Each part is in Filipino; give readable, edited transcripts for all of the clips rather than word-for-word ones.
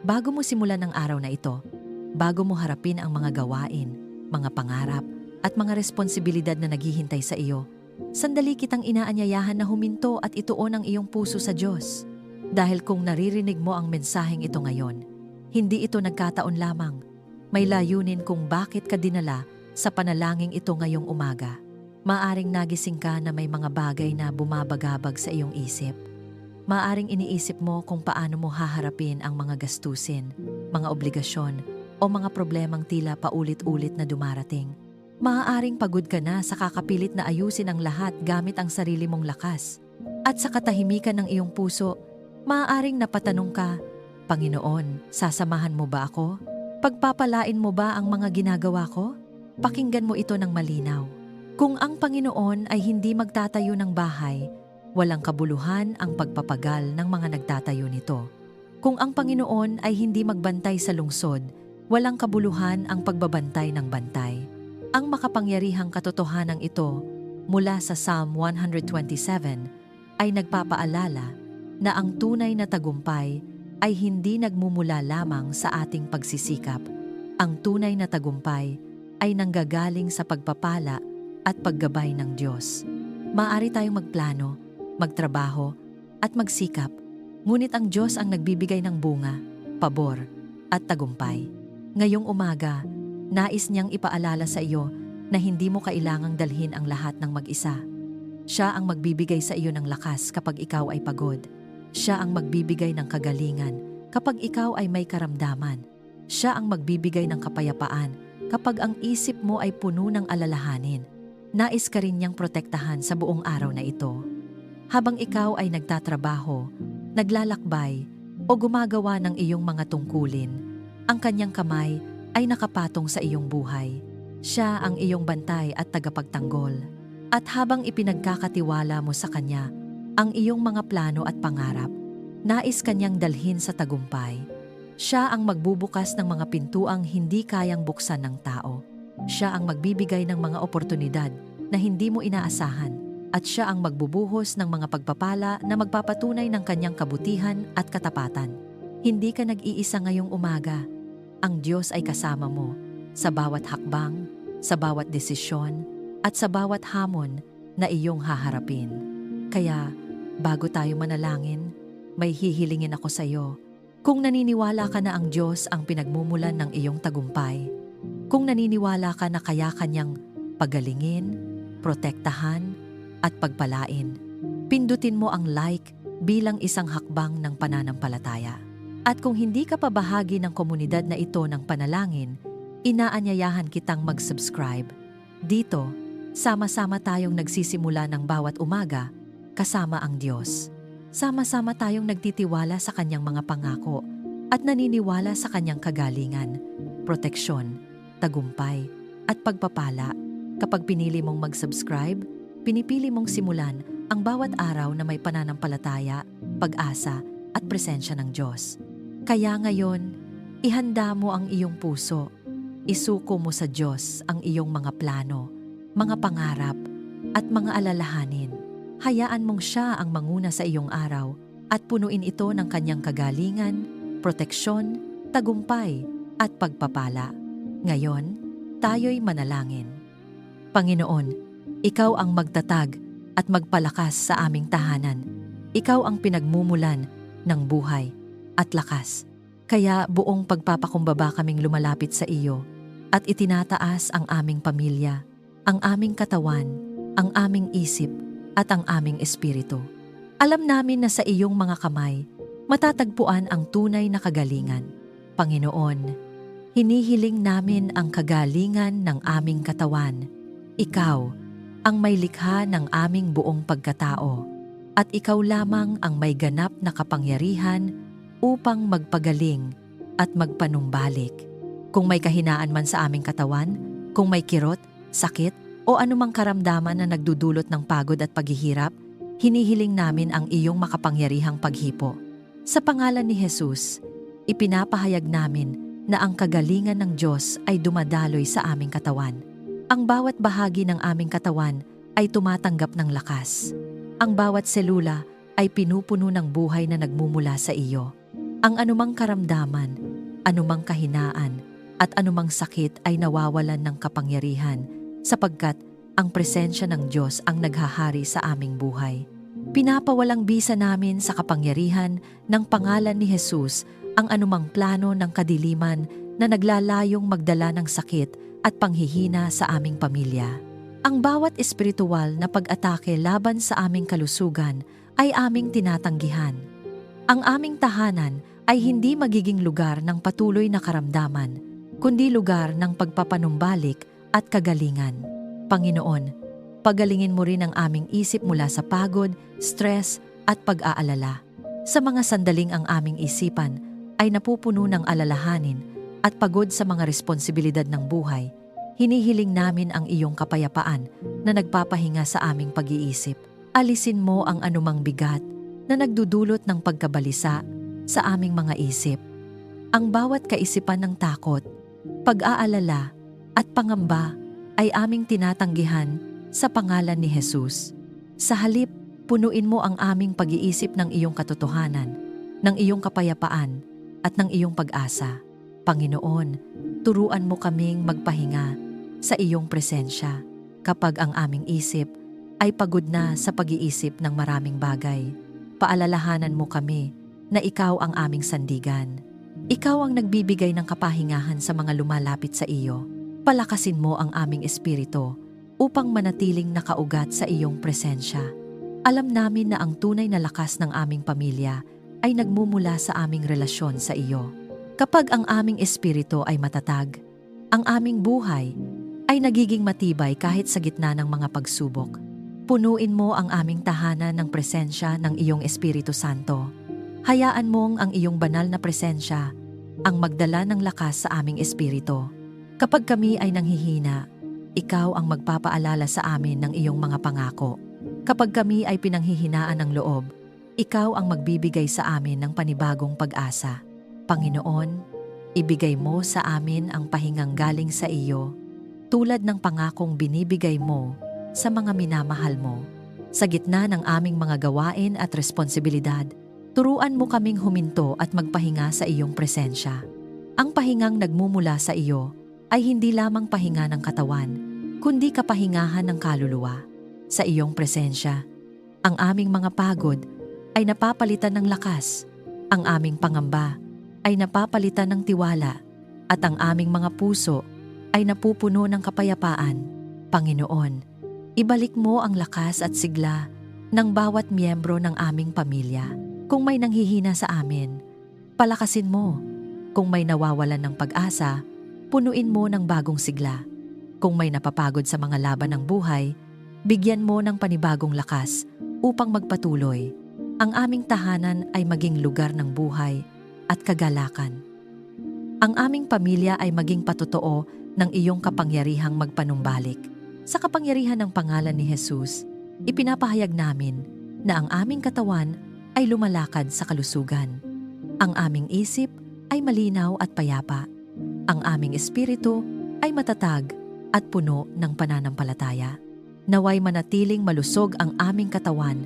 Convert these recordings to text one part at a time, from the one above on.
Bago mo simulan ang araw na ito, bago mo harapin ang mga gawain, mga pangarap, at mga responsibilidad na naghihintay sa iyo, sandali kitang inaanyayahan na huminto at ituon ang iyong puso sa Diyos. Dahil kung naririnig mo ang mensaheng ito ngayon, hindi ito nagkataon lamang. May layunin kung bakit ka dinala sa panalangin ito ngayong umaga. Maaring nagising ka na may mga bagay na bumabagabag sa iyong isip. Maaring iniisip mo kung paano mo haharapin ang mga gastusin, mga obligasyon, o mga problemang tila paulit-ulit na dumarating. Maaaring pagod ka na sa kakapilit na ayusin ang lahat gamit ang sarili mong lakas. At sa katahimikan ng iyong puso, maaaring napatanong ka, Panginoon, sasamahan mo ba ako? Pagpapalain mo ba ang mga ginagawa ko? Pakinggan mo ito ng malinaw. Kung ang Panginoon ay hindi magtatayo ng bahay, walang kabuluhan ang pagpapagal ng mga nagtatayo nito. Kung ang Panginoon ay hindi magbantay sa lungsod, walang kabuluhan ang pagbabantay ng bantay. Ang makapangyarihang katotohanan ito mula sa Psalm 127 ay nagpapaalala na ang tunay na tagumpay ay hindi nagmumula lamang sa ating pagsisikap. Ang tunay na tagumpay ay nanggagaling sa pagpapala at paggabay ng Diyos. Maaari tayong magplano, magtrabaho, at magsikap, ngunit ang Diyos ang nagbibigay ng bunga, pabor, at tagumpay. Ngayong umaga, nais niyang ipaalala sa iyo na hindi mo kailangang dalhin ang lahat ng mag-isa. Siya ang magbibigay sa iyo ng lakas kapag ikaw ay pagod. Siya ang magbibigay ng kagalingan kapag ikaw ay may karamdaman. Siya ang magbibigay ng kapayapaan kapag ang isip mo ay puno ng alalahanin. Nais ka rin niyang protektahan sa buong araw na ito. Habang ikaw ay nagtatrabaho, naglalakbay, o gumagawa ng iyong mga tungkulin, ang kanyang kamay ay nakapatong sa iyong buhay. Siya ang iyong bantay at tagapagtanggol. At habang ipinagkakatiwala mo sa kanya ang iyong mga plano at pangarap, nais kanyang dalhin sa tagumpay. Siya ang magbubukas ng mga pintuang hindi kayang buksan ng tao. Siya ang magbibigay ng mga oportunidad na hindi mo inaasahan, at siya ang magbubuhos ng mga pagpapala na magpapatunay ng kanyang kabutihan at katapatan. Hindi ka nag-iisa ngayong umaga. Ang Diyos ay kasama mo sa bawat hakbang, sa bawat desisyon, at sa bawat hamon na iyong haharapin. Kaya, bago tayo manalangin, may hihilingin ako sa iyo. Kung naniniwala ka na ang Diyos ang pinagmumulan ng iyong tagumpay, kung naniniwala ka na kaya kanyang pagalingin, protektahan, at pagpalain, pindutin mo ang like bilang isang hakbang ng pananampalataya. At kung hindi ka pa bahagi ng komunidad na ito ng panalangin, inaanyayahan kitang mag-subscribe. Dito, sama-sama tayong nagsisimula ng bawat umaga kasama ang Diyos. Sama-sama tayong nagtitiwala sa kanyang mga pangako at naniniwala sa kanyang kagalingan, proteksyon, tagumpay, at pagpapala. Kapag pinili mong mag-subscribe, pinipili mong simulan ang bawat araw na may pananampalataya, pag-asa, at presensya ng Diyos. Kaya ngayon, ihanda mo ang iyong puso. Isuko mo sa Diyos ang iyong mga plano, mga pangarap, at mga alalahanin. Hayaan mong siya ang manguna sa iyong araw at punuin ito ng kanyang kagalingan, proteksyon, tagumpay, at pagpapala. Ngayon, tayo'y manalangin. Panginoon, ikaw ang magtatag at magpalakas sa aming tahanan. Ikaw ang pinagmumulan ng buhay at lakas. Kaya buong pagpapakumbaba kaming lumalapit sa iyo at itinataas ang aming pamilya, ang aming katawan, ang aming isip, at ang aming espiritu. Alam namin na sa iyong mga kamay, matatagpuan ang tunay na kagalingan. Panginoon, hinihiling namin ang kagalingan ng aming katawan. Ikaw ang may likha ng aming buong pagkatao, at ikaw lamang ang may ganap na kapangyarihan upang magpagaling at magpanumbalik. Kung may kahinaan man sa aming katawan, kung may kirot, sakit, o anumang karamdaman na nagdudulot ng pagod at paghihirap, hinihiling namin ang iyong makapangyarihang paghipo. Sa pangalan ni Jesus, ipinapahayag namin na ang kagalingan ng Diyos ay dumadaloy sa aming katawan. Ang bawat bahagi ng aming katawan ay tumatanggap ng lakas. Ang bawat selula ay pinupuno ng buhay na nagmumula sa iyo. Ang anumang karamdaman, anumang kahinaan, at anumang sakit ay nawawalan ng kapangyarihan sapagkat ang presensya ng Diyos ang naghahari sa aming buhay. Pinapawalang bisa namin sa kapangyarihan ng pangalan ni Jesus ang anumang plano ng kadiliman na naglalayong magdala ng sakit at panghihina sa aming pamilya. Ang bawat espiritual na pag-atake laban sa aming kalusugan ay aming tinatanggihan. Ang aming tahanan ay hindi magiging lugar ng patuloy na karamdaman, kundi lugar ng pagpapanumbalik at kagalingan. Panginoon, pagalingin mo rin ang aming isip mula sa pagod, stress at pag-aalala. Sa mga sandaling ang aming isipan ay napupuno ng alalahanin at pagod sa mga responsibilidad ng buhay, hinihiling namin ang iyong kapayapaan na nagpapahinga sa aming pag-iisip. Alisin mo ang anumang bigat na nagdudulot ng pagkabalisa sa aming mga isip. Ang bawat kaisipan ng takot, pag-aalala at pangamba ay aming tinatanggihan sa pangalan ni Jesus. Sa halip, punuin mo ang aming pag-iisip ng iyong katotohanan, ng iyong kapayapaan at ng iyong pag-asa. Panginoon, turuan mo kaming magpahinga sa iyong presensya kapag ang aming isip ay pagod na sa pag-iisip ng maraming bagay. Paalalahanan mo kami na ikaw ang aming sandigan. Ikaw ang nagbibigay ng kapahingahan sa mga lumalapit sa iyo. Palakasin mo ang aming espiritu upang manatiling nakaugat sa iyong presensya. Alam namin na ang tunay na lakas ng aming pamilya ay nagmumula sa aming relasyon sa iyo. Kapag ang aming espiritu ay matatag, ang aming buhay ay nagiging matibay kahit sa gitna ng mga pagsubok. Punuin mo ang aming tahanan ng presensya ng iyong Espiritu Santo. Hayaan mong ang iyong banal na presensya ang magdala ng lakas sa aming espiritu. Kapag kami ay nanghihina, ikaw ang magpapaalala sa amin ng iyong mga pangako. Kapag kami ay pinanghihinaan ng loob, ikaw ang magbibigay sa amin ng panibagong pag-asa. Panginoon, ibigay mo sa amin ang pahingang galing sa iyo, tulad ng pangakong binibigay mo sa mga minamahal mo. Sa gitna ng aming mga gawain at responsibilidad, turuan mo kaming huminto at magpahinga sa iyong presensya. Ang pahingang nagmumula sa iyo ay hindi lamang pahinga ng katawan, kundi kapahingahan ng kaluluwa. Sa iyong presensya, ang aming mga pagod ay napapalitan ng lakas, ang aming pangamba ay napapalitan ng tiwala, at ang aming mga puso ay napupuno ng kapayapaan. Panginoon, ibalik mo ang lakas at sigla ng bawat miyembro ng aming pamilya. Kung may nanghihina sa amin, palakasin mo. Kung may nawawalan ng pag-asa, punuin mo ng bagong sigla. Kung may napapagod sa mga laban ng buhay, bigyan mo ng panibagong lakas upang magpatuloy. Ang aming tahanan ay maging lugar ng buhay at kagalakan. Ang aming pamilya ay maging patotoo ng iyong kapangyarihang magpanumbalik. Sa kapangyarihan ng pangalan ni Jesus, ipinapahayag namin na ang aming katawan ay lumalakad sa kalusugan. Ang aming isip ay malinaw at payapa. Ang aming espiritu ay matatag at puno ng pananampalataya. Naway manatiling malusog ang aming katawan,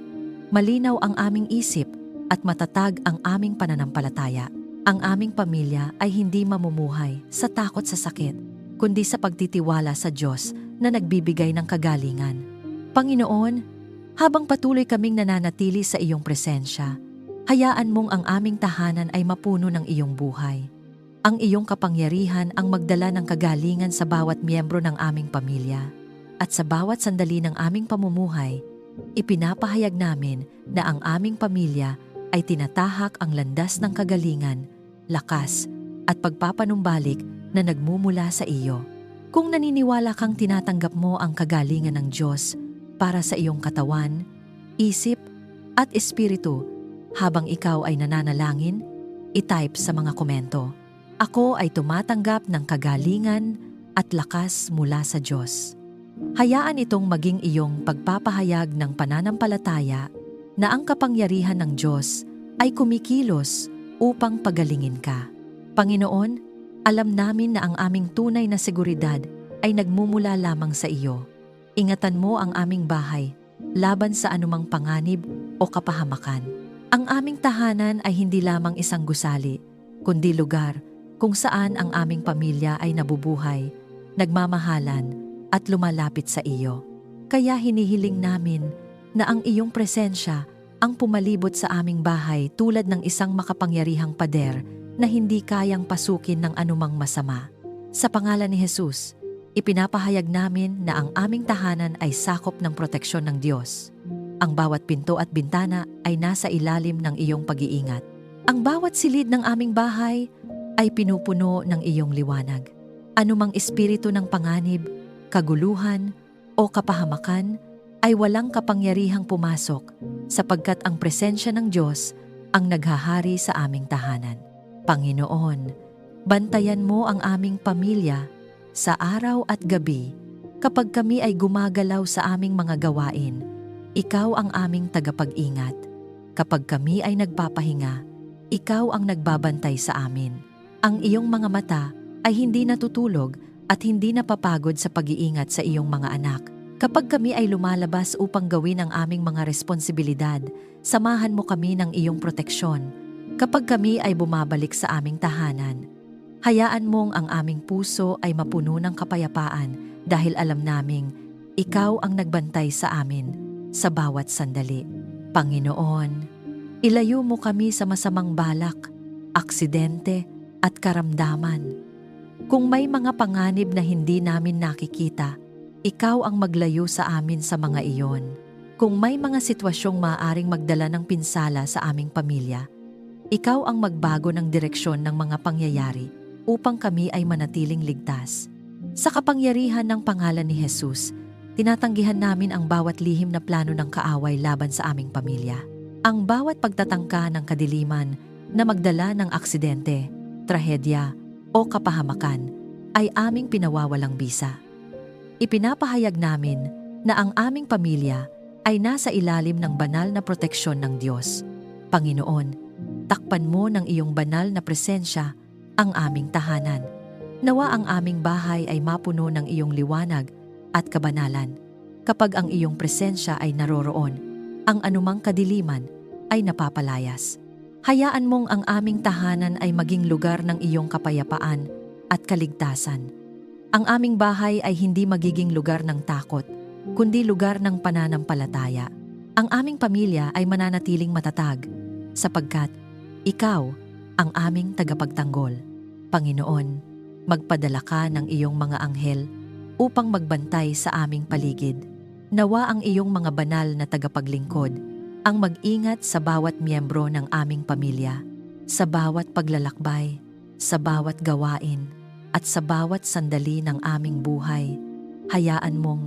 malinaw ang aming isip at matatag ang aming pananampalataya. Ang aming pamilya ay hindi mamumuhay sa takot sa sakit, kundi sa pagtitiwala sa Diyos na nagbibigay ng kagalingan. Panginoon, habang patuloy kaming nananatili sa iyong presensya, hayaan mong ang aming tahanan ay mapuno ng iyong buhay. Ang iyong kapangyarihan ang magdala ng kagalingan sa bawat miyembro ng aming pamilya. At sa bawat sandali ng aming pamumuhay, ipinapahayag namin na ang aming pamilya ay tinatahak ang landas ng kagalingan, lakas at pagpapanumbalik na nagmumula sa iyo. Kung naniniwala kang tinatanggap mo ang kagalingan ng Diyos para sa iyong katawan, isip at espiritu habang ikaw ay nananalangin, i-type sa mga komento, "Ako ay tumatanggap ng kagalingan at lakas mula sa Diyos." Hayaan itong maging iyong pagpapahayag ng pananampalataya na ang kapangyarihan ng Diyos ay kumikilos upang pagalingin ka. Panginoon, alam namin na ang aming tunay na seguridad ay nagmumula lamang sa iyo. Ingatan mo ang aming bahay laban sa anumang panganib o kapahamakan. Ang aming tahanan ay hindi lamang isang gusali, kundi lugar kung saan ang aming pamilya ay nabubuhay, nagmamahalan at lumalapit sa iyo. Kaya hinihiling namin na ang iyong presensya ang pumalibot sa aming bahay tulad ng isang makapangyarihang pader na hindi kayang pasukin ng anumang masama. Sa pangalan ni Jesus, ipinapahayag namin na ang aming tahanan ay sakop ng proteksyon ng Diyos. Ang bawat pinto at bintana ay nasa ilalim ng iyong pag-iingat. Ang bawat silid ng aming bahay ay pinupuno ng iyong liwanag. Anumang espiritu ng panganib, kaguluhan o kapahamakan ay walang kapangyarihang pumasok sapagkat ang presensya ng Diyos ang naghahari sa aming tahanan. Panginoon, bantayan mo ang aming pamilya sa araw at gabi kapag kami ay gumagalaw sa aming mga gawain. Ikaw ang aming tagapag-ingat. Kapag kami ay nagpapahinga, ikaw ang nagbabantay sa amin. Ang iyong mga mata ay hindi natutulog at hindi napapagod sa pag-iingat sa iyong mga anak. Kapag kami ay lumalabas upang gawin ang aming mga responsibilidad, samahan mo kami ng iyong proteksyon. Kapag kami ay bumabalik sa aming tahanan, hayaan mong ang aming puso ay mapuno ng kapayapaan dahil alam naming ikaw ang nagbantay sa amin sa bawat sandali. Panginoon, ilayo mo kami sa masamang balak, aksidente at karamdaman. Kung may mga panganib na hindi namin nakikita, ikaw ang maglayo sa amin sa mga iyon. Kung may mga sitwasyong maaaring magdala ng pinsala sa aming pamilya, ikaw ang magbago ng direksyon ng mga pangyayari upang kami ay manatiling ligtas. Sa kapangyarihan ng pangalan ni Jesus, tinatanggihan namin ang bawat lihim na plano ng kaaway laban sa aming pamilya. Ang bawat pagtatangka ng kadiliman na magdala ng aksidente, trahedya o kapahamakan ay aming pinawawalang bisa. Ipinapahayag namin na ang aming pamilya ay nasa ilalim ng banal na proteksyon ng Diyos. Panginoon, takpan mo ng iyong banal na presensya ang aming tahanan. Nawa ang aming bahay ay mapuno ng iyong liwanag at kabanalan. Kapag ang iyong presensya ay naroroon, ang anumang kadiliman ay napapalayas. Hayaan mong ang aming tahanan ay maging lugar ng iyong kapayapaan at kaligtasan. Ang aming bahay ay hindi magiging lugar ng takot, kundi lugar ng pananampalataya. Ang aming pamilya ay mananatiling matatag, sapagkat ikaw ang aming tagapagtanggol. Panginoon, magpadala ka ng iyong mga anghel upang magbantay sa aming paligid. Nawa ang iyong mga banal na tagapaglingkod ang mag-ingat sa bawat miyembro ng aming pamilya, sa bawat paglalakbay, sa bawat gawain, at sa bawat sandali ng aming buhay. Hayaan mong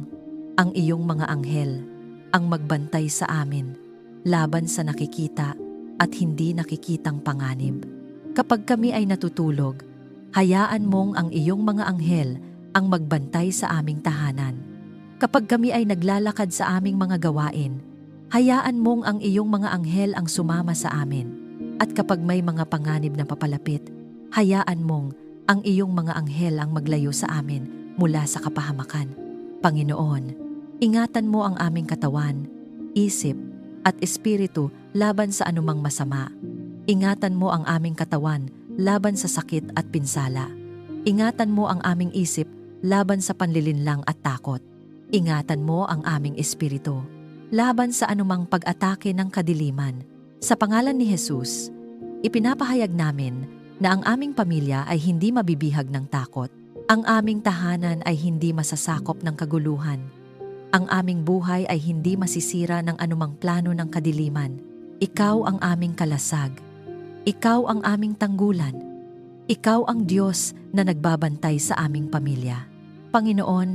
ang iyong mga anghel ang magbantay sa amin laban sa nakikita at hindi nakikitang panganib. Kapag kami ay natutulog, hayaan mong ang iyong mga anghel ang magbantay sa aming tahanan. Kapag kami ay naglalakad sa aming mga gawain, hayaan mong ang iyong mga anghel ang sumama sa amin. At kapag may mga panganib na papalapit, hayaan mong ang iyong mga anghel ang maglayo sa amin mula sa kapahamakan. Panginoon, ingatan mo ang aming katawan, isip, at espiritu laban sa anumang masama. Ingatan mo ang aming katawan laban sa sakit at pinsala. Ingatan mo ang aming isip laban sa panlilinlang at takot. Ingatan mo ang aming espiritu laban sa anumang pag-atake ng kadiliman. Sa pangalan ni Jesus, ipinapahayag namin na ang aming pamilya ay hindi mabibihag ng takot. Ang aming tahanan ay hindi masasakop ng kaguluhan. Ang aming buhay ay hindi masisira ng anumang plano ng kadiliman. Ikaw ang aming kalasag. Ikaw ang aming tanggulan. Ikaw ang Diyos na nagbabantay sa aming pamilya. Panginoon,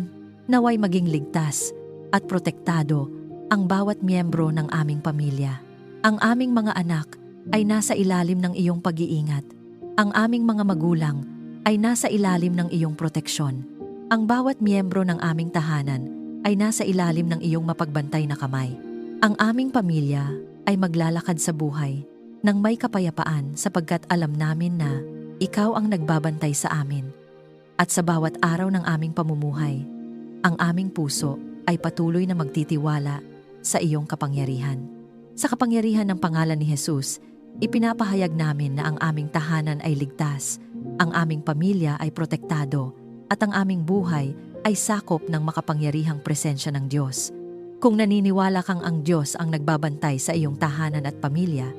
naway maging ligtas at protektado ang bawat miyembro ng aming pamilya. Ang aming mga anak ay nasa ilalim ng iyong pag-iingat. Ang aming mga magulang ay nasa ilalim ng iyong proteksyon. Ang bawat miyembro ng aming tahanan ay nasa ilalim ng iyong mapagbantay na kamay. Ang aming pamilya ay maglalakad sa buhay nang may kapayapaan sapagkat alam namin na ikaw ang nagbabantay sa amin. At sa bawat araw ng aming pamumuhay, ang aming puso ay patuloy na magtitiwala sa iyong kapangyarihan. Sa kapangyarihan ng pangalan ni Jesus, ipinapahayag namin na ang aming tahanan ay ligtas, ang aming pamilya ay protektado, at ang aming buhay ay sakop ng makapangyarihang presensya ng Diyos. Kung naniniwala kang ang Diyos ang nagbabantay sa iyong tahanan at pamilya,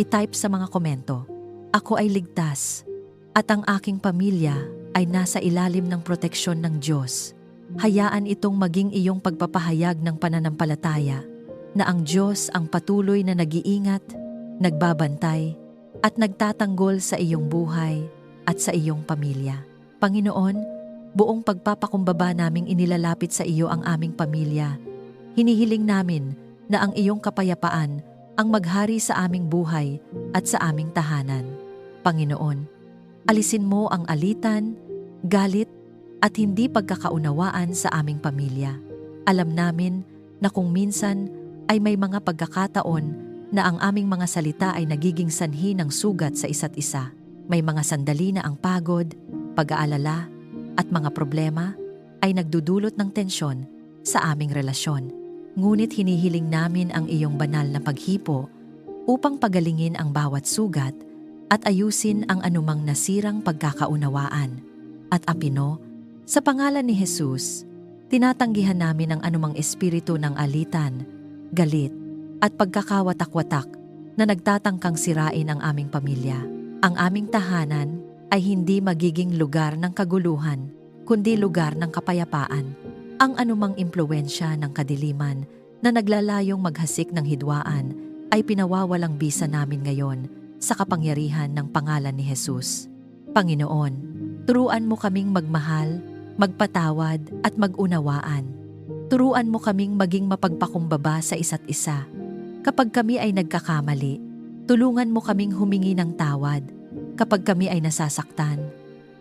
i-type sa mga komento, "Ako ay ligtas, at ang aking pamilya ay nasa ilalim ng proteksyon ng Diyos." Hayaan itong maging iyong pagpapahayag ng pananampalataya na ang Diyos ang patuloy na nag-iingat, nagbabantay, at nagtatanggol sa iyong buhay at sa iyong pamilya. Panginoon, buong pagpapakumbaba naming inilalapit sa iyo ang aming pamilya. Hinihiling namin na ang iyong kapayapaan ang maghari sa aming buhay at sa aming tahanan. Panginoon, alisin mo ang alitan, galit, at hindi pagkakaunawaan sa aming pamilya. Alam namin na kung minsan ay may mga pagkakataon na ang aming mga salita ay nagiging sanhi ng sugat sa isa't isa. May mga sandali na ang pagod, pag-aalala, at mga problema ay nagdudulot ng tensyon sa aming relasyon. Ngunit hinihiling namin ang iyong banal na paghipo upang pagalingin ang bawat sugat at ayusin ang anumang nasirang pagkakaunawaan. At Apino, sa pangalan ni Jesus, tinatanggihan namin ang anumang espiritu ng alitan, galit, at pagkakawatak-watak na nagtatangkang sirain ang aming pamilya. Ang aming tahanan ay hindi magiging lugar ng kaguluhan, kundi lugar ng kapayapaan. Ang anumang impluwensya ng kadiliman na naglalayong maghasik ng hidwaan ay pinawawalang bisa namin ngayon sa kapangyarihan ng pangalan ni Jesus. Panginoon, turuan mo kaming magmahal, magpatawad at mag-unawaan. Turuan mo kaming maging mapagpakumbaba sa isa't isa. Kapag kami ay nagkakamali, tulungan mo kaming humingi ng tawad. Kapag kami ay nasasaktan,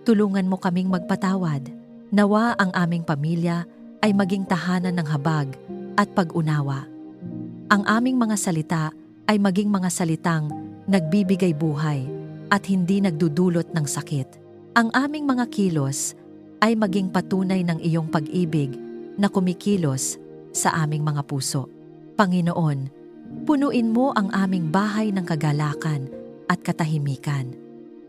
tulungan mo kaming magpatawad. Nawa ang aming pamilya ay maging tahanan ng habag at pag-unawa. Ang aming mga salita ay maging mga salitang nagbibigay buhay at hindi nagdudulot ng sakit. Ang aming mga kilos ay maging patunay ng iyong pag-ibig na kumikilos sa aming mga puso. Panginoon, punuin mo ang aming bahay ng kagalakan at katahimikan.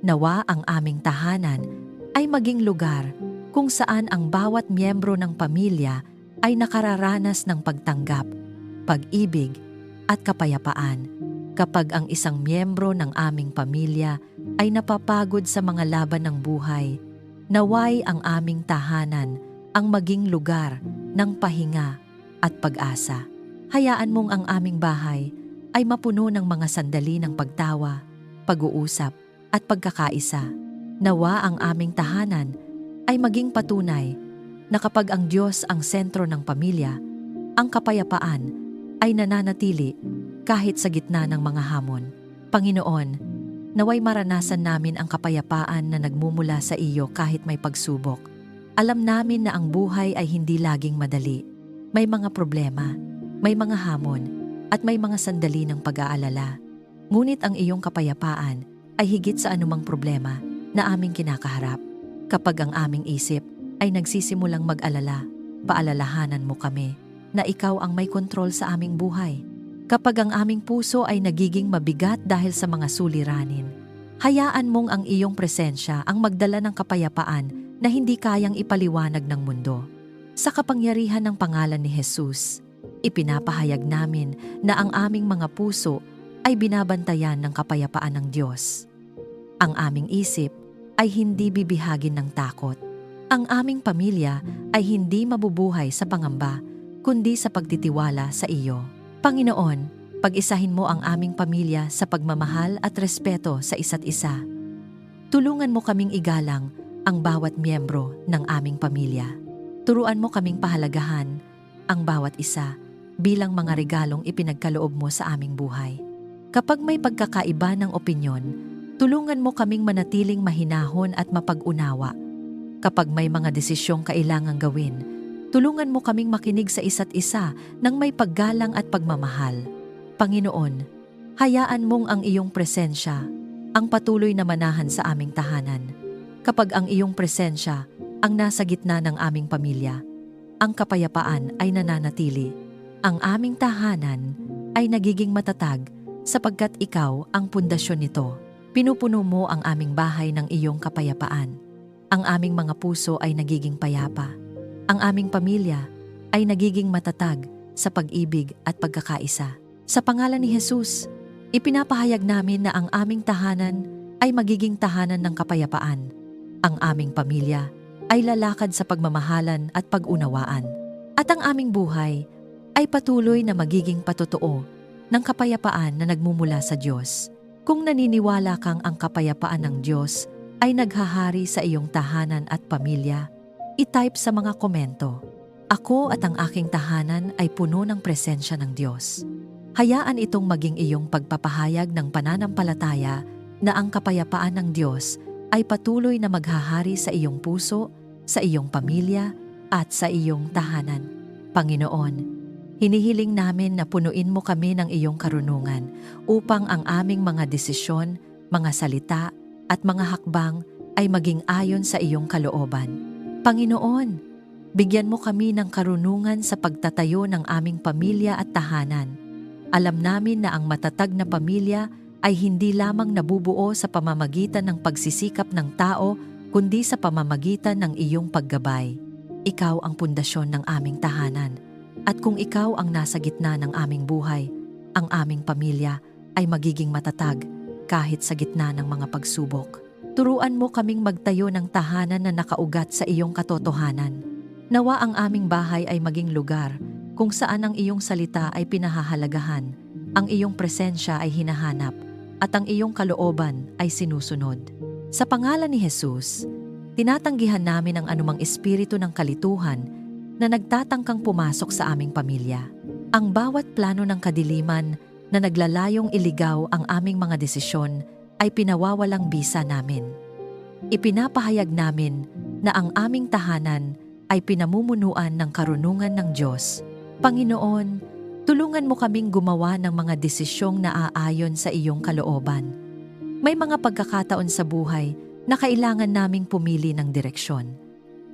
Nawa ang aming tahanan ay maging lugar kung saan ang bawat miyembro ng pamilya ay nakararanas ng pagtanggap, pag-ibig at kapayapaan. Kapag ang isang miyembro ng aming pamilya ay napapagod sa mga laban ng buhay, naway ang aming tahanan ang maging lugar ng pahinga at pag-asa. Hayaan mong ang aming bahay ay mapuno ng mga sandali ng pagtawa, pag-uusap at pagkakaisa. Nawa ang aming tahanan ay maging patunay na kapag ang Diyos ang sentro ng pamilya, ang kapayapaan ay nananatili kahit sa gitna ng mga hamon. Panginoon, naway maranasan namin ang kapayapaan na nagmumula sa iyo kahit may pagsubok. Alam namin na ang buhay ay hindi laging madali. May mga problema, may mga hamon, at may mga sandali ng pag-aalala. Ngunit ang iyong kapayapaan ay higit sa anumang problema na aming kinakaharap. Kapag ang aming isip ay nagsisimulang mag-alala, paalalahanan mo kami na ikaw ang may kontrol sa aming buhay. Kapag ang aming puso ay nagiging mabigat dahil sa mga suliranin, hayaan mong ang iyong presensya ang magdala ng kapayapaan na hindi kayang ipaliwanag ng mundo. Sa kapangyarihan ng pangalan ni Jesus, ipinapahayag namin na ang aming mga puso ay binabantayan ng kapayapaan ng Diyos. Ang aming isip ay hindi bibihagin ng takot. Ang aming pamilya ay hindi mabubuhay sa pangamba, kundi sa pagtitiwala sa iyo. Panginoon, pag-isahin mo ang aming pamilya sa pagmamahal at respeto sa isa't isa. Tulungan mo kaming igalang ang bawat miyembro ng aming pamilya. Turuan mo kaming pahalagahan ang bawat isa bilang mga regalong ipinagkaloob mo sa aming buhay. Kapag may pagkakaiba ng opinyon, tulungan mo kaming manatiling mahinahon at mapag-unawa. Kapag may mga desisyong kailangang gawin, tulungan mo kaming makinig sa isa't isa ng may paggalang at pagmamahal. Panginoon, hayaan mong ang iyong presensya ang patuloy na manahan sa aming tahanan. Kapag ang iyong presensya ang nasa gitna ng aming pamilya, ang kapayapaan ay nananatili. Ang aming tahanan ay nagiging matatag sapagkat ikaw ang pundasyon nito. Pinupuno mo ang aming bahay ng iyong kapayapaan. Ang aming mga puso ay nagiging payapa. Ang aming pamilya ay nagiging matatag sa pag-ibig at pagkakaisa. Sa pangalan ni Jesus, ipinapahayag namin na ang aming tahanan ay magiging tahanan ng kapayapaan. Ang aming pamilya ay lalakad sa pagmamahalan at pag-unawaan. At ang aming buhay ay patuloy na magiging patotoo ng kapayapaan na nagmumula sa Diyos. Kung naniniwala kang ang kapayapaan ng Diyos ay naghahari sa iyong tahanan at pamilya, i-type sa mga komento, "Ako at ang aking tahanan ay puno ng presensya ng Diyos." Hayaan itong maging iyong pagpapahayag ng pananampalataya na ang kapayapaan ng Diyos ay patuloy na maghahari sa iyong puso, sa iyong pamilya, at sa iyong tahanan. Panginoon, hinihiling namin na punuin mo kami ng iyong karunungan upang ang aming mga desisyon, mga salita, at mga hakbang ay maging ayon sa iyong kalooban. Panginoon, bigyan mo kami ng karunungan sa pagtatayo ng aming pamilya at tahanan. Alam namin na ang matatag na pamilya ay hindi lamang nabubuo sa pamamagitan ng pagsisikap ng tao, kundi sa pamamagitan ng iyong paggabay. Ikaw ang pundasyon ng aming tahanan. At kung ikaw ang nasa gitna ng aming buhay, ang aming pamilya ay magiging matatag kahit sa gitna ng mga pagsubok. Turuan mo kaming magtayo ng tahanan na nakaugat sa iyong katotohanan. Nawa ang aming bahay ay maging lugar kung saan ang iyong salita ay pinahahalagahan, ang iyong presensya ay hinahanap, at ang iyong kalooban ay sinusunod. Sa pangalan ni Jesus, tinatanggihan namin ang anumang espiritu ng kalituhan na nagtatangkang pumasok sa aming pamilya. Ang bawat plano ng kadiliman na naglalayong iligaw ang aming mga desisyon ay pinawawalang bisa namin. Ipinapahayag namin na ang aming tahanan ay pinamumunuan ng karunungan ng Diyos. Panginoon, tulungan mo kaming gumawa ng mga desisyong naaayon sa iyong kalooban. May mga pagkakataon sa buhay na kailangan naming pumili ng direksyon.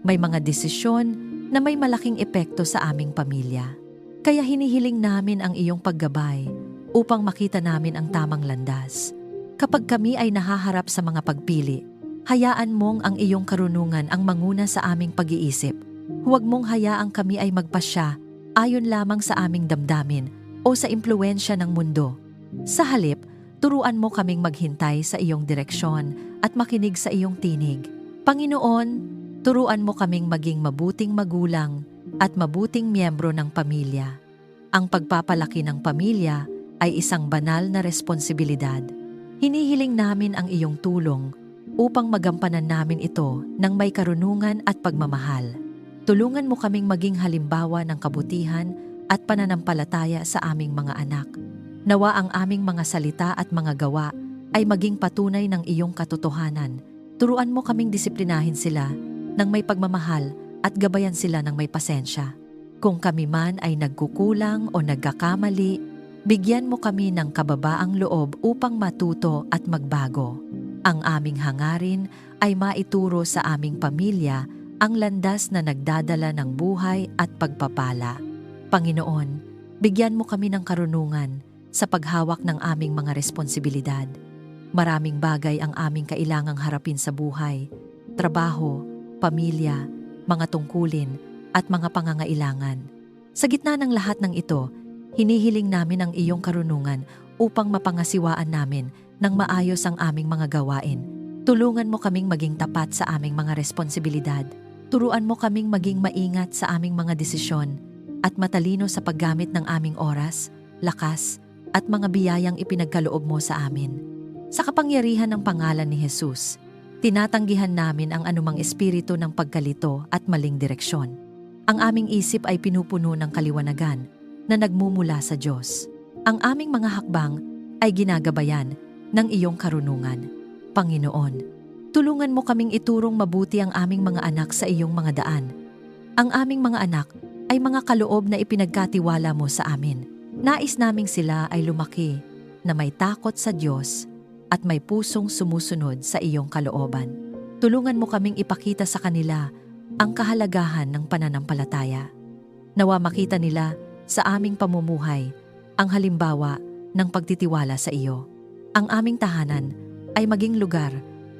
May mga desisyon na may malaking epekto sa aming pamilya. Kaya hinihiling namin ang iyong paggabay upang makita namin ang tamang landas. Kapag kami ay nahaharap sa mga pagpili, hayaan mong ang iyong karunungan ang manguna sa aming pag-iisip. Huwag mong hayaang kami ay magpasya ayon lamang sa aming damdamin o sa impluwensya ng mundo. Sa halip, turuan mo kaming maghintay sa iyong direksyon at makinig sa iyong tinig. Panginoon, turuan mo kaming maging mabuting magulang at mabuting miyembro ng pamilya. Ang pagpapalaki ng pamilya ay isang banal na responsibilidad. Hinihiling namin ang iyong tulong upang magampanan namin ito ng may karunungan at pagmamahal. Tulungan mo kaming maging halimbawa ng kabutihan at pananampalataya sa aming mga anak. Nawa ang aming mga salita at mga gawa ay maging patunay ng iyong katotohanan. Turuan mo kaming disiplinahin sila ng may pagmamahal at gabayan sila ng may pasensya. Kung kami man ay nagkukulang o nagkakamali, bigyan mo kami ng kababaang loob upang matuto at magbago. Ang aming hangarin ay maituro sa aming pamilya ang landas na nagdadala ng buhay at pagpapala. Panginoon, bigyan mo kami ng karunungan sa paghawak ng aming mga responsibilidad. Maraming bagay ang aming kailangang harapin sa buhay, trabaho, pamilya, mga tungkulin, at mga pangangailangan. Sa gitna ng lahat ng ito, hinihiling namin ang iyong karunungan upang mapangasiwaan namin ng maayos ang aming mga gawain. Tulungan mo kaming maging tapat sa aming mga responsibilidad. Turuan mo kaming maging maingat sa aming mga desisyon at matalino sa paggamit ng aming oras, lakas, at mga biyayang ipinagkaloob mo sa amin. Sa kapangyarihan ng pangalan ni Jesus, tinatanggihan namin ang anumang espiritu ng pagkalito at maling direksyon. Ang aming isip ay pinupuno ng kaliwanagan na nagmumula sa Diyos. Ang aming mga hakbang ay ginagabayan ng iyong karunungan. Panginoon, tulungan mo kaming iturong mabuti ang aming mga anak sa iyong mga daan. Ang aming mga anak ay mga kaloob na ipinagkatiwala mo sa amin. Nais naming sila ay lumaki na may takot sa Diyos at may pusong sumusunod sa iyong kalooban. Tulungan mo kaming ipakita sa kanila ang kahalagahan ng pananampalataya. Nawa makita nila sa aming pamumuhay ang halimbawa ng pagtitiwala sa iyo. Ang aming tahanan ay maging lugar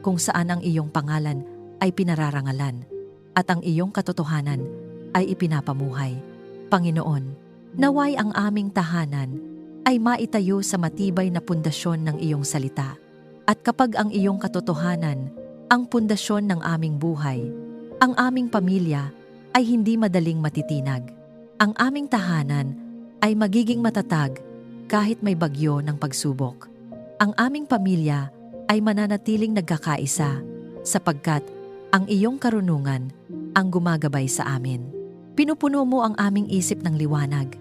kung saan ang iyong pangalan ay pinararangalan at ang iyong katotohanan ay ipinapamuhay. Panginoon, naway ang aming tahanan ay maitayo sa matibay na pundasyon ng iyong salita. At kapag ang iyong katotohanan ang pundasyon ng aming buhay, ang aming pamilya ay hindi madaling matitinag. Ang aming tahanan ay magiging matatag kahit may bagyo ng pagsubok. Ang aming pamilya ay mananatiling nagkakaisa sapagkat ang iyong karunungan ang gumagabay sa amin. Pinupuno mo ang aming isip ng liwanag.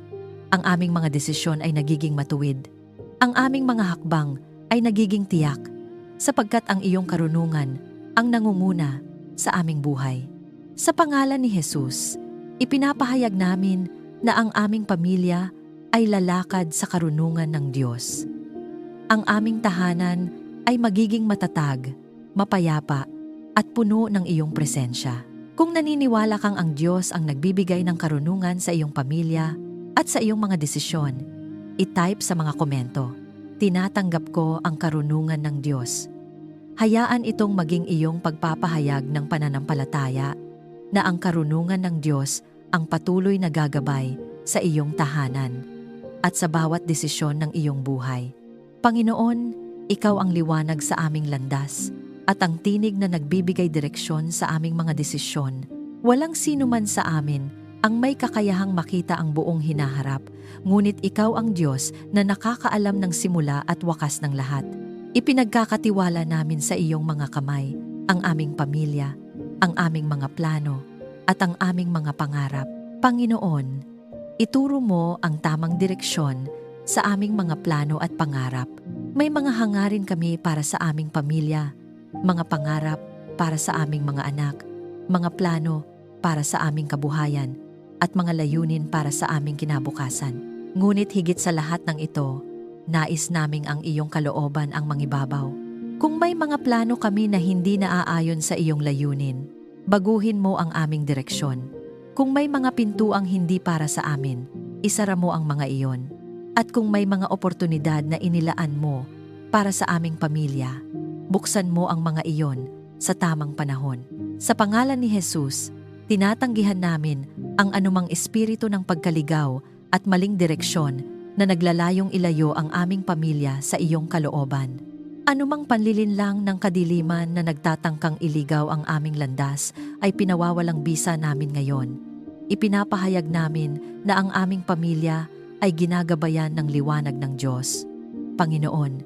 Ang aming mga desisyon ay nagiging matuwid. Ang aming mga hakbang ay nagiging tiyak sapagkat ang iyong karunungan ang nangunguna sa aming buhay. Sa pangalan ni Jesus, ipinapahayag namin na ang aming pamilya ay lalakad sa karunungan ng Diyos. Ang aming tahanan ay magiging matatag, mapayapa, at puno ng iyong presensya. Kung naniniwala kang ang Diyos ang nagbibigay ng karunungan sa iyong pamilya at sa iyong mga desisyon, i-type sa mga komento, "Tinatanggap ko ang karunungan ng Diyos." Hayaan itong maging iyong pagpapahayag ng pananampalataya na ang karunungan ng Diyos ang patuloy na gagabay sa iyong tahanan at sa bawat desisyon ng iyong buhay. Panginoon, ikaw ang liwanag sa aming landas at ang tinig na nagbibigay direksyon sa aming mga desisyon. Walang sino man sa amin ang may kakayahang makita ang buong hinaharap, ngunit ikaw ang Diyos na nakakaalam ng simula at wakas ng lahat. Ipinagkakatiwala namin sa iyong mga kamay ang aming pamilya, ang aming mga plano, at ang aming mga pangarap. Panginoon, ituro mo ang tamang direksyon sa aming mga plano at pangarap. May mga hangarin kami para sa aming pamilya, mga pangarap para sa aming mga anak, mga plano para sa aming kabuhayan, at mga layunin para sa aming kinabukasan. Ngunit higit sa lahat ng ito, nais naming ang iyong kalooban ang mangibabaw. Kung may mga plano kami na hindi naaayon sa iyong layunin, baguhin mo ang aming direksyon. Kung may mga pintuang hindi para sa amin, isara mo ang mga iyon. At kung may mga oportunidad na inilaan mo para sa aming pamilya, buksan mo ang mga iyon sa tamang panahon. Sa pangalan ni Jesus, tinatanggihan namin ang anumang espiritu ng pagkaligaw at maling direksyon na naglalayong ilayo ang aming pamilya sa iyong kalooban. Anumang panlilinlang ng kadiliman na nagtatangkang iligaw ang aming landas ay pinawawalang bisa namin ngayon. Ipinapahayag namin na ang aming pamilya ay ginagabayan ng liwanag ng Diyos. Panginoon,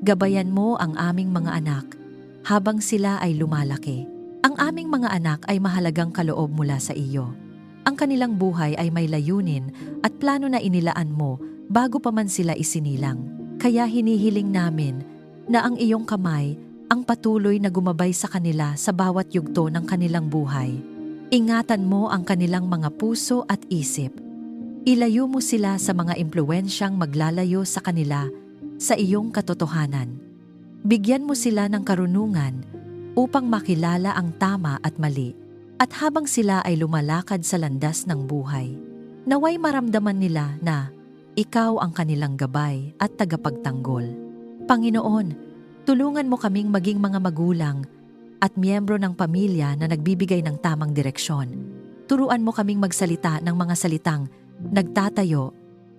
gabayan mo ang aming mga anak habang sila ay lumalaki. Ang aming mga anak ay mahalagang kaloob mula sa iyo. Ang kanilang buhay ay may layunin at plano na inilaan mo bago pa man sila isinilang. Kaya hinihiling namin na ang iyong kamay ang patuloy na gumabay sa kanila sa bawat yugto ng kanilang buhay. Ingatan mo ang kanilang mga puso at isip. Ilayo mo sila sa mga impluwensyang maglalayo sa kanila sa iyong katotohanan. Bigyan mo sila ng karunungan upang makilala ang tama at mali. At habang sila ay lumalakad sa landas ng buhay, naway maramdaman nila na ikaw ang kanilang gabay at tagapagtanggol. Panginoon, tulungan mo kaming maging mga magulang at miyembro ng pamilya na nagbibigay ng tamang direksyon. Turuan mo kaming magsalita ng mga salitang nagtatayo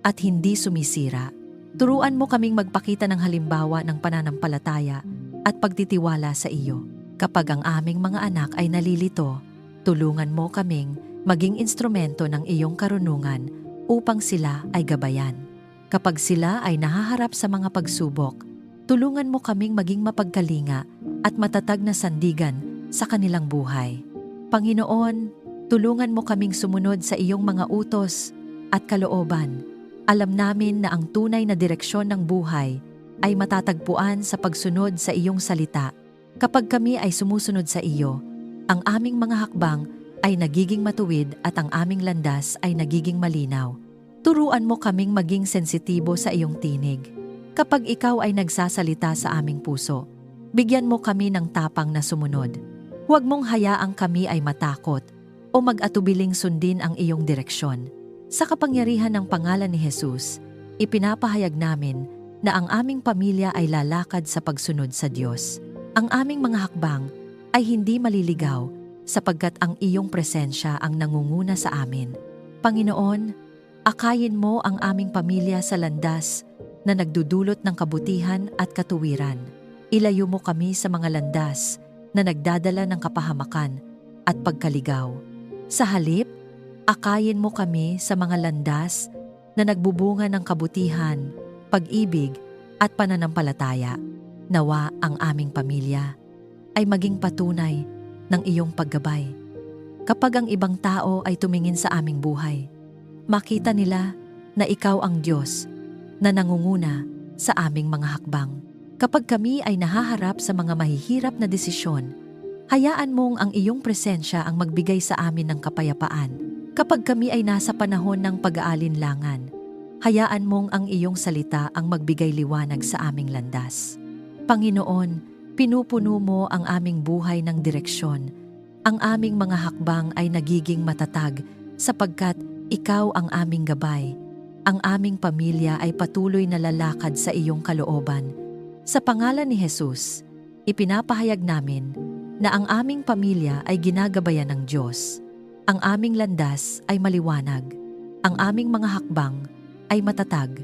at hindi sumisira. Turuan mo kaming magpakita ng halimbawa ng pananampalataya at pagtitiwala sa iyo. Kapag ang aming mga anak ay nalilito, tulungan mo kaming maging instrumento ng iyong karunungan upang sila ay gabayan. Kapag sila ay nahaharap sa mga pagsubok, tulungan mo kaming maging mapagkalinga at matatag na sandigan sa kanilang buhay. Panginoon, tulungan mo kaming sumunod sa iyong mga utos at kalooban. Alam namin na ang tunay na direksyon ng buhay ay matatagpuan sa pagsunod sa iyong salita. Kapag kami ay sumusunod sa iyo, ang aming mga hakbang ay nagiging matuwid at ang aming landas ay nagiging malinaw. Turuan mo kaming maging sensitibo sa iyong tinig. Kapag ikaw ay nagsasalita sa aming puso, bigyan mo kami ng tapang na sumunod. Huwag mong hayaang kami ay matakot o mag-atubiling sundin ang iyong direksyon. Sa kapangyarihan ng pangalan ni Jesus, ipinapahayag namin na ang aming pamilya ay lalakad sa pagsunod sa Diyos. Ang aming mga hakbang ay hindi maliligaw sapagkat ang iyong presensya ang nangunguna sa amin. Panginoon, akayin mo ang aming pamilya sa landas na nagdudulot ng kabutihan at katuwiran. Ilayo mo kami sa mga landas na nagdadala ng kapahamakan at pagkaligaw. Sa halip, akayin mo kami sa mga landas na nagbubunga ng kabutihan, pag-ibig at pananampalataya. Nawa ang aming pamilya ay maging patunay ng iyong paggabay. Kapag ang ibang tao ay tumingin sa aming buhay, makita nila na ikaw ang Diyos na nangunguna sa aming mga hakbang. Kapag kami ay nahaharap sa mga mahihirap na desisyon, hayaan mong ang iyong presensya ang magbigay sa amin ng kapayapaan. Kapag kami ay nasa panahon ng pag-aalinlangan, hayaan mong ang iyong salita ang magbigay liwanag sa aming landas. Panginoon, pinupuno mo ang aming buhay ng direksyon. Ang aming mga hakbang ay nagiging matatag sapagkat ikaw ang aming gabay. Ang aming pamilya ay patuloy na lalakad sa iyong kalooban. Sa pangalan ni Jesus, ipinapahayag namin na ang aming pamilya ay ginagabayan ng Diyos. Ang aming landas ay maliwanag. Ang aming mga hakbang ay matatag.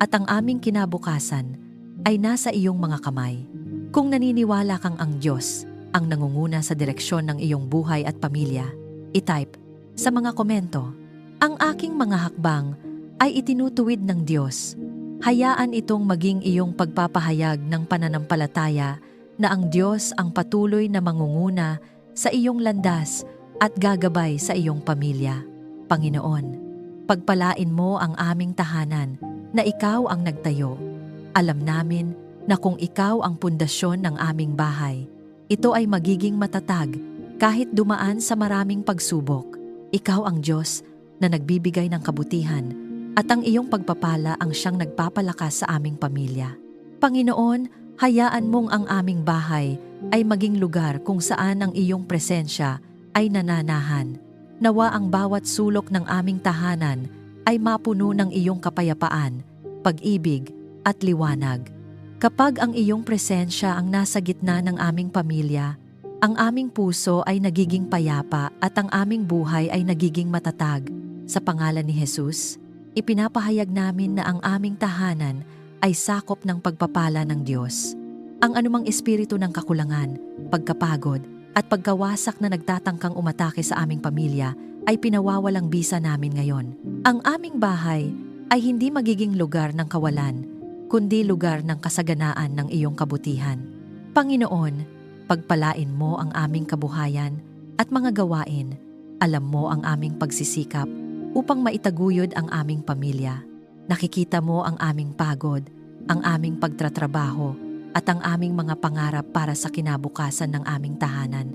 At ang aming kinabukasan ay nasa iyong mga kamay. Kung naniniwala kang ang Diyos ang nangunguna sa direksyon ng iyong buhay at pamilya, i-type sa mga komento, ang aking mga hakbang ay itinutuwid ng Diyos. Hayaan itong maging iyong pagpapahayag ng pananampalataya na ang Diyos ang patuloy na mangunguna sa iyong landas at gagabay sa iyong pamilya. Panginoon, pagpalain mo ang aming tahanan na ikaw ang nagtayo. Alam namin na kung ikaw ang pundasyon ng aming bahay, ito ay magiging matatag kahit dumaan sa maraming pagsubok. Ikaw ang Diyos na nagbibigay ng kabutihan at ang iyong pagpapala ang siyang nagpapalakas sa aming pamilya. Panginoon, hayaan mong ang aming bahay ay maging lugar kung saan ang iyong presensya ay nananahan. Nawa ang bawat sulok ng aming tahanan ay mapuno ng iyong kapayapaan, pag-ibig at liwanag. Kapag ang iyong presensya ang nasa gitna ng aming pamilya, ang aming puso ay nagiging payapa at ang aming buhay ay nagiging matatag. Sa pangalan ni Jesus, ipinapahayag namin na ang aming tahanan ay sakop ng pagpapala ng Diyos. Ang anumang espiritu ng kakulangan, pagkapagod, at pagkawasak na nagtatangkang umatake sa aming pamilya ay pinawawalang bisa namin ngayon. Ang aming bahay ay hindi magiging lugar ng kawalan, kundi lugar ng kasaganaan ng iyong kabutihan. Panginoon, pagpalain mo ang aming kabuhayan at mga gawain. Alam mo ang aming pagsisikap upang maitaguyod ang aming pamilya. Nakikita mo ang aming pagod, ang aming pagtatrabaho, at ang aming mga pangarap para sa kinabukasan ng aming tahanan.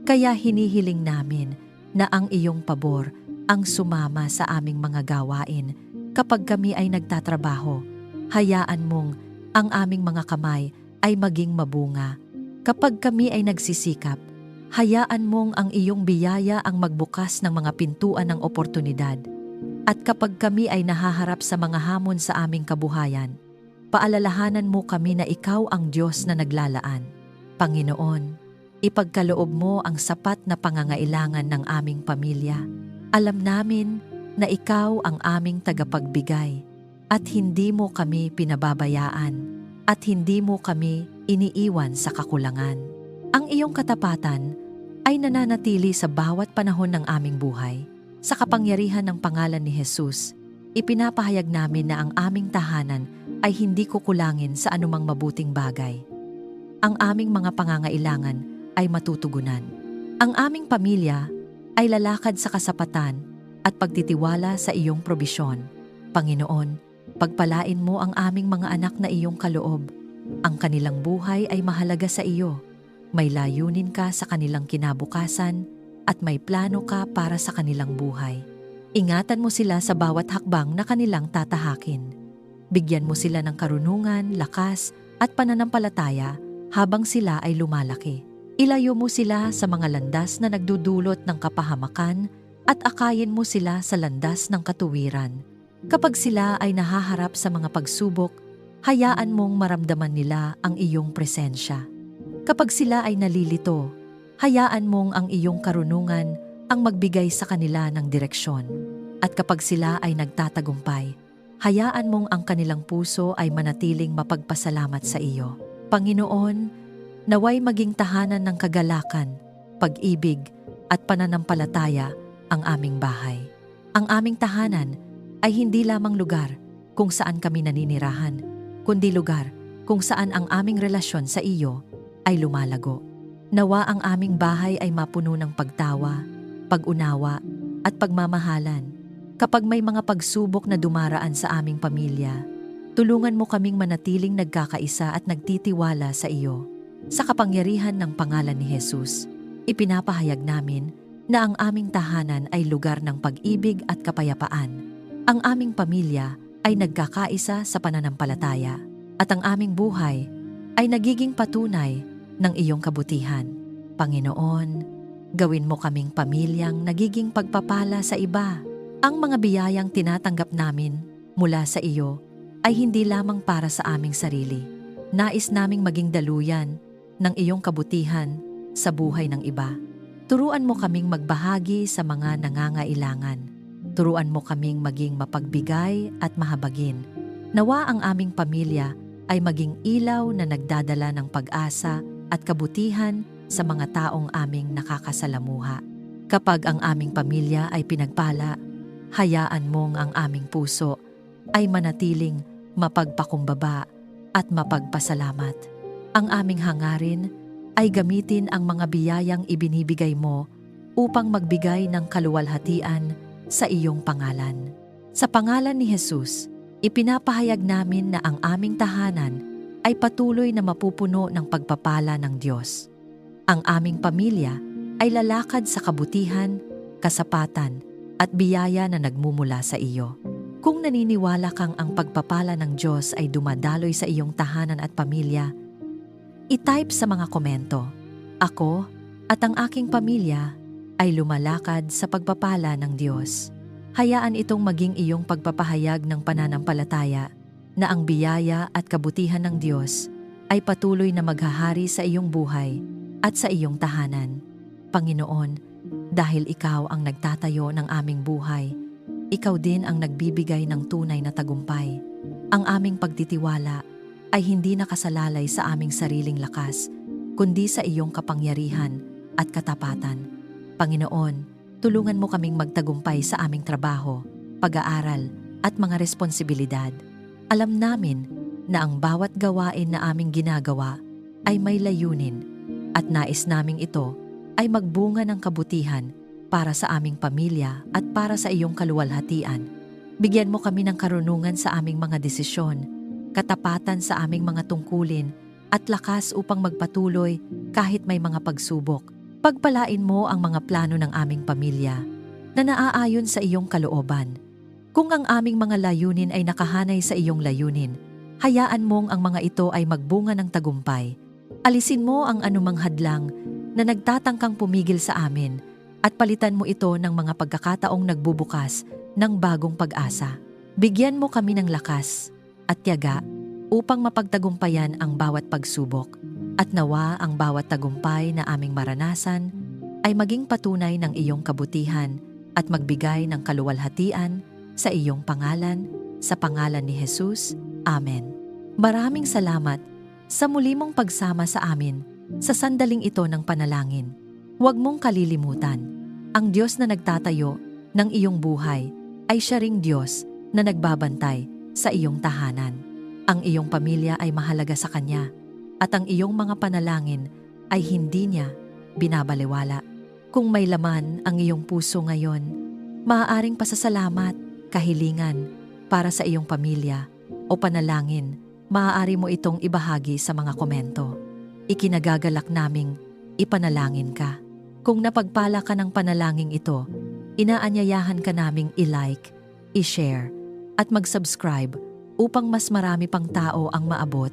Kaya hinihiling namin na ang iyong pabor ang sumama sa aming mga gawain kapag kami ay nagtatrabaho. Hayaan mong ang aming mga kamay ay maging mabunga. Kapag kami ay nagsisikap, hayaan mong ang iyong biyaya ang magbukas ng mga pintuan ng oportunidad. At kapag kami ay nahaharap sa mga hamon sa aming kabuhayan, paalalahanan mo kami na ikaw ang Diyos na naglalaan. Panginoon, ipagkaloob mo ang sapat na pangangailangan ng aming pamilya. Alam namin na ikaw ang aming tagapagbigay at hindi mo kami pinababayaan at hindi mo kami iniiwan sa kakulangan. Ang iyong katapatan ay nananatili sa bawat panahon ng aming buhay. Sa kapangyarihan ng pangalan ni Jesus, ipinapahayag namin na ang aming tahanan ay hindi kukulangin sa anumang mabuting bagay. Ang aming mga pangangailangan ay matutugunan. Ang aming pamilya ay lalakad sa kasapatan at pagtitiwala sa iyong probisyon. Panginoon, pagpalain mo ang aming mga anak na iyong kaloob. Ang kanilang buhay ay mahalaga sa iyo. May layunin ka sa kanilang kinabukasan at may plano ka para sa kanilang buhay. Ingatan mo sila sa bawat hakbang na kanilang tatahakin. Bigyan mo sila ng karunungan, lakas at pananampalataya habang sila ay lumalaki. Ilayo mo sila sa mga landas na nagdudulot ng kapahamakan at akayin mo sila sa landas ng katuwiran. Kapag sila ay nahaharap sa mga pagsubok, hayaan mong maramdaman nila ang iyong presensya. Kapag sila ay nalilito, hayaan mong ang iyong karunungan ang magbigay sa kanila ng direksyon. At kapag sila ay nagtatagumpay, hayaan mong ang kanilang puso ay manatiling mapagpasalamat sa iyo. Panginoon, naway maging tahanan ng kagalakan, pag-ibig at pananampalataya ang aming bahay. Ang aming tahanan ay hindi lamang lugar kung saan kami naninirahan, kundi lugar kung saan ang aming relasyon sa iyo ay lumalago. Nawa ang aming bahay ay mapuno ng pagtawa, pag-unawa at pagmamahalan. Kapag may mga pagsubok na dumaraan sa aming pamilya, tulungan mo kaming manatiling nagkakaisa at nagtitiwala sa iyo. Sa kapangyarihan ng pangalan ni Jesus, ipinapahayag namin na ang aming tahanan ay lugar ng pag-ibig at kapayapaan. Ang aming pamilya ay nagkakaisa sa pananampalataya at ang aming buhay ay nagiging patunay ng iyong kabutihan. Panginoon, gawin mo kaming pamilyang nagiging pagpapala sa iba. Ang mga biyayang tinatanggap namin mula sa iyo ay hindi lamang para sa aming sarili. Nais naming maging daluyan ng iyong kabutihan sa buhay ng iba. Turuan mo kaming magbahagi sa mga nangangailangan. Turuan mo kaming maging mapagbigay at mahabagin. Nawa ang aming pamilya ay maging ilaw na nagdadala ng pag-asa at kabutihan sa mga taong aming nakakasalamuha. Kapag ang aming pamilya ay pinagpala, hayaan mong ang aming puso ay manatiling mapagpakumbaba at mapagpasalamat. Ang aming hangarin ay gamitin ang mga biyayang ibinibigay mo upang magbigay ng kaluwalhatian sa iyong pangalan. Sa pangalan ni Jesus, ipinapahayag namin na ang aming tahanan ay patuloy na mapupuno ng pagpapala ng Diyos. Ang aming pamilya ay lalakad sa kabutihan, kasapatan, at biyaya na nagmumula sa iyo. Kung naniniwala kang ang pagpapala ng Diyos ay dumadaloy sa iyong tahanan at pamilya, i-type sa mga komento, "Ako at ang aking pamilya ay lumalakad sa pagpapala ng Diyos." Hayaan itong maging iyong pagpapahayag ng pananampalataya na ang biyaya at kabutihan ng Diyos ay patuloy na maghahari sa iyong buhay at sa iyong tahanan. Panginoon, dahil ikaw ang nagtatayo ng aming buhay, ikaw din ang nagbibigay ng tunay na tagumpay. Ang aming pagtitiwala ay hindi nakasalalay sa aming sariling lakas, kundi sa iyong kapangyarihan at katapatan. Panginoon, tulungan mo kaming magtagumpay sa aming trabaho, pag-aaral at mga responsibilidad. Alam namin na ang bawat gawain na aming ginagawa ay may layunin at nais naming ito ay magbunga ng kabutihan para sa aming pamilya at para sa iyong kaluwalhatian. Bigyan mo kami ng karunungan sa aming mga desisyon, katapatan sa aming mga tungkulin at lakas upang magpatuloy kahit may mga pagsubok. Pagpalain mo ang mga plano ng aming pamilya na naaayon sa iyong kalooban. Kung ang aming mga layunin ay nakahanay sa iyong layunin, hayaan mong ang mga ito ay magbunga ng tagumpay. Alisin mo ang anumang hadlang na nagtatangkang pumigil sa amin at palitan mo ito ng mga pagkakataong nagbubukas ng bagong pag-asa. Bigyan mo kami ng lakas at tiyaga upang mapagtagumpayan ang bawat pagsubok. At nawa ang bawat tagumpay na aming maranasan ay maging patunay ng iyong kabutihan at magbigay ng kaluwalhatian sa iyong pangalan, sa pangalan ni Jesus. Amen. Maraming salamat sa muli mong pagsama sa amin sa sandaling ito ng panalangin. Huwag mong kalilimutan, ang Diyos na nagtatayo ng iyong buhay ay siya ring Diyos na nagbabantay sa iyong tahanan. Ang iyong pamilya ay mahalaga sa Kanya at ang iyong mga panalangin ay hindi niya binabalewala. Kung may laman ang iyong puso ngayon, maaaring pasasalamat, kahilingan para sa iyong pamilya o panalangin, maaari mo itong ibahagi sa mga komento. Ikinagagalak naming ipanalangin ka. Kung napagpala ka ng panalangin ito, inaanyayahan ka naming i-like, i-share at mag-subscribe upang mas marami pang tao ang maabot.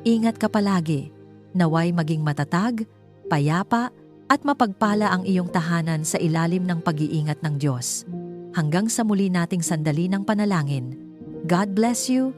Ingat ka palagi, naway maging matatag, payapa at mapagpala ang iyong tahanan sa ilalim ng pag-iingat ng Diyos. Hanggang sa muli nating sandali ng panalangin. God bless you